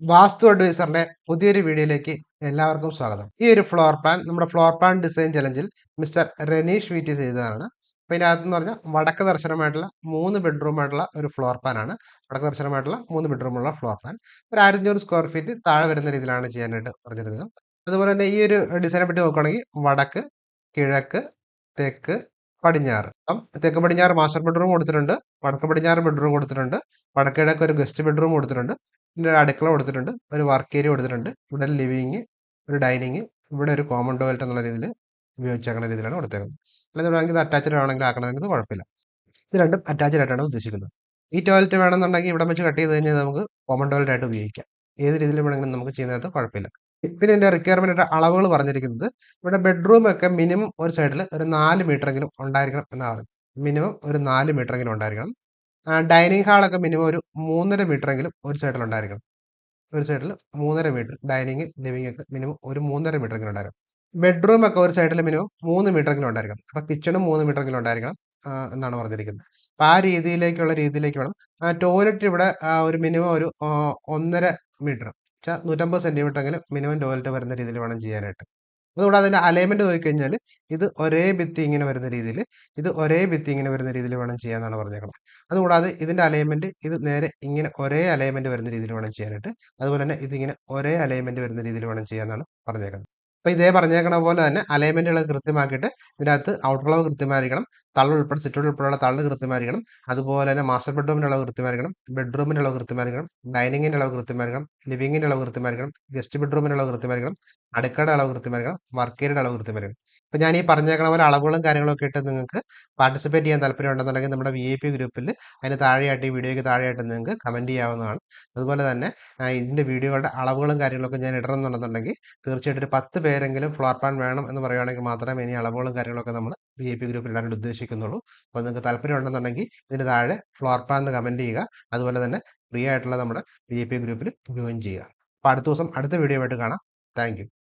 വാസ്തു അഡ്വൈസറിന്റെ പുതിയൊരു വീഡിയോയിലേക്ക് എല്ലാവർക്കും സ്വാഗതം. ഈ ഒരു ഫ്ലോർ പ്ലാൻ നമ്മുടെ ഫ്ലോർ പ്ലാൻ ഡിസൈൻ ചലഞ്ചിൽ മിസ്റ്റർ റനീഷ് വീറ്റി ചെയ്തതാണ്. അപ്പോൾ ഇതിനകത്തെന്ന് പറഞ്ഞാൽ വടക്ക് ദർശനമായിട്ടുള്ള 3 ബെഡ്റൂമായിട്ടുള്ള ഒരു ഫ്ലോർ പ്ലാൻ ആണ്. വടക്ക് ദർശനമായിട്ടുള്ള 3 ബെഡ്റൂമുള്ള ഫ്ലോർ പ്ലാൻ. ഒരു 1500 സ്ക്വയർ ഫീറ്റ് താഴെ വരുന്ന രീതിയിലാണ് ചെയ്യാനായിട്ട് പറഞ്ഞിരുന്നത്. അതുപോലെ തന്നെ ഈ ഒരു ഡിസൈനെ പറ്റി നോക്കുകയാണെങ്കിൽ വടക്ക്, കിഴക്ക്, തെക്ക്, പടിഞ്ഞാറ്. അപ്പം തെക്ക് പടിഞ്ഞാറ് മാസ്റ്റർ ബെഡ്റൂം കൊടുത്തിട്ടുണ്ട്. വടക്ക് പടിഞ്ഞാറ് ബെഡ്റൂം കൊടുത്തിട്ടുണ്ട്. വടക്ക് കിഴക്ക് ഒരു ഗസ്റ്റ് ബെഡ്റൂം കൊടുത്തിട്ടുണ്ട്. പിന്നെ ഒരു അടുക്കള കൊടുത്തിട്ടുണ്ട്, ഒരു വർക്ക് ഏരിയ കൊടുത്തിട്ടുണ്ട്, ഇവിടെ ഒരു ലിവിങ്, ഒരു ഡൈനിങ്, ഇവിടെ ഒരു കോമൺ ടോയ്ലറ്റ് എന്നുള്ള രീതിയിൽ ഉപയോഗിച്ചേക്കുന്ന രീതിയിലാണ് കൊടുത്തേക്കുന്നത്. അല്ലാതെ വേണമെങ്കിൽ ഇത് അറ്റാച്ച്ഡ് ആണെങ്കിൽ ആക്കണമെങ്കിൽ കുഴപ്പമില്ല. ഇത് രണ്ടും അറ്റാച്ച്ഡ് ആയിട്ടാണ് ഉദ്ദേശിക്കുന്നത്. ഈ ടോയ്ലറ്റ് വേണമെന്നുണ്ടെങ്കിൽ ഇവിടെ വെച്ച് കട്ട് ചെയ്ത് കഴിഞ്ഞാൽ നമുക്ക് കോമൺ ടോയ്ലറ്റ് ആയിട്ട് ഉപയോഗിക്കാം. ഏത് രീതിയിൽ വേണമെങ്കിലും നമുക്ക് ചെയ്യുന്നത് കുഴപ്പമില്ല. പിന്നെ ഇതിന്റെ റിക്വയർമെന്റ് അളവുകൾ പറഞ്ഞിരിക്കുന്നത് ഇവിടെ ബെഡ്റൂം ഒക്കെ മിനിമം ഒരു സൈഡിൽ ഒരു 4 മീറ്ററെങ്കിലും ഉണ്ടായിരിക്കണം എന്നാണ്. മിനിമം ഒരു 4 മീറ്ററെങ്കിലും ഉണ്ടായിരിക്കണം. ഡൈനിങ് ഹാളൊക്കെ മിനിമം ഒരു 3.5 മീറ്ററെങ്കിലും ഒരു സൈഡിൽ ഉണ്ടായിരിക്കണം. ഒരു സൈഡിൽ 3.5 മീറ്റർ ഡൈനിങ് ലിവിംഗ് ഒക്കെ മിനിമം ഒരു 3.5 മീറ്ററെങ്കിലും ഉണ്ടായിരിക്കണം. ബെഡ്റൂം ഒക്കെ ഒരു സൈഡിൽ മിനിമം 3 മീറ്ററെങ്കിലും ഉണ്ടായിരിക്കണം. അപ്പൊ കിച്ചണും 3 മീറ്ററെങ്കിലും ഉണ്ടായിരിക്കണം എന്നാണ് പറഞ്ഞിരിക്കുന്നത്. അപ്പൊ ആ രീതിയിലേക്ക് വേണം. ടോയ്ലറ്റ് ഇവിടെ ഒരു മിനിമം ഒരു 1.5 മീറ്റർ 150 സെന്റിമീറ്റർ എങ്കിലും മിനിമം ടോയ്ലറ്റ് വരുന്ന രീതിയിൽ വേണം ചെയ്യാനായിട്ട്. അതുകൂടാതെ അതിന്റെ അലൈൻമെന്റ് നോക്കിക്കഴിഞ്ഞാൽ ഇത് ഒരേ ഭിത്തി ഇങ്ങനെ വരുന്ന രീതിയിൽ, ഇത് ഒരേ ഭിത്തി ഇങ്ങനെ വരുന്ന രീതിയിൽ വേണം ചെയ്യാന്നാണ് പറഞ്ഞേക്കുന്നത്. അതുകൂടാതെ ഇതിന്റെ അലൈൻമെന്റ് ഇത് നേരെ ഇങ്ങനെ ഒരേ അലൈൻമെന്റ് വരുന്ന രീതിയിൽ വേണം ചെയ്യാനായിട്ട്. അതുപോലെ തന്നെ ഇതിങ്ങനെ ഒരേ അലൈൻമെന്റ് വരുന്ന രീതിയിൽ വേണം ചെയ്യാന്നാണ് പറഞ്ഞേക്കുന്നത്. അപ്പൊ ഇതേ പറഞ്ഞേക്കണ പോലെ തന്നെ അലൈൻമെന്റുകൾ കൃത്യമാക്കിയിട്ട് ഇതിനകത്ത് ഔട്ടർ അളവ് കൃത്യമായിരിക്കണം. തള്ള് ഉൾപ്പെടെ സിറ്റൗട്ട് ഉൾപ്പെടെയുള്ള തള്ള് കൃത്യമായിരിക്കണം. അതുപോലെ തന്നെ മാസ്റ്റർ ബെഡ്റൂമിന്റെ അളവ് കൃത്യമായിരിക്കണം. ബെഡ്റൂമിന്റെ അളവ് കൃത്യമായിരിക്കണം. ഡൈനിങ്ങിന്റെ അളവ് കൃത്യമായിരിക്കണം. ലിവിങ്ങിന്റെ അളവ് കൃത്യമായിരിക്കണം. ഗസ്റ്റ് ബെഡ്റൂമിന്റെ അളവ് കൃത്യമായിരിക്കണം. അടുക്കളയുടെ അളവ് കൃത്യമായിരിക്കണം. വർക്ക് ഏരിയയുടെ അളവ് കൃത്യമായിരിക്കണം. ഇപ്പൊ ഞാൻ ഈ പറഞ്ഞേക്കണ പോലെ അളവുകളും കാര്യങ്ങളൊക്കെ ഇട്ട് നിങ്ങൾക്ക് പാർട്ടിസിപ്പേറ്റ് ചെയ്യാൻ താല്പര്യം ഉണ്ടെന്നുണ്ടെങ്കിൽ നമ്മുടെ VIP ഗ്രൂപ്പിൽ അതിന് താഴെയായിട്ട് ഈ വീഡിയോയ്ക്ക് താഴെയായിട്ട് നിങ്ങൾക്ക് കമന്റ് ചെയ്യാവുന്നതാണ്. അതുപോലെ തന്നെ ഇതിന്റെ വീഡിയോകളുടെ അളവുകളും കാര്യങ്ങളൊക്കെ ഞാൻ ഇടണമെന്നുണ്ടെന്നുണ്ടെങ്കിൽ തീർച്ചയായിട്ടും ഒരു 10 പേരെങ്കിലും ഫ്ലോർ പ്ലാൻ വേണം എന്ന് പറയുകയാണെങ്കിൽ മാത്രമേ ഇനി അളവുകളും കാര്യങ്ങളൊക്കെ നമ്മൾ VIP ഗ്രൂപ്പിൽ ഇടാനായിട്ട് ഉദ്ദേശിക്കുന്നുള്ളൂ. അപ്പോൾ നിങ്ങൾക്ക് താല്പര്യം ഉണ്ടെന്നുണ്ടെങ്കിൽ ഇതിന് താഴെ ഫ്ലോർ പ്ലാൻ എന്ന് കമന്റ് ചെയ്യുക. അതുപോലെ തന്നെ ഫ്രീ ആയിട്ടുള്ള നമ്മുടെ VIP ഗ്രൂപ്പിൽ ജോയിൻ ചെയ്യുക. അപ്പോൾ അടുത്ത ദിവസം അടുത്ത വീഡിയോ ആയിട്ട് കാണാം. Thank you.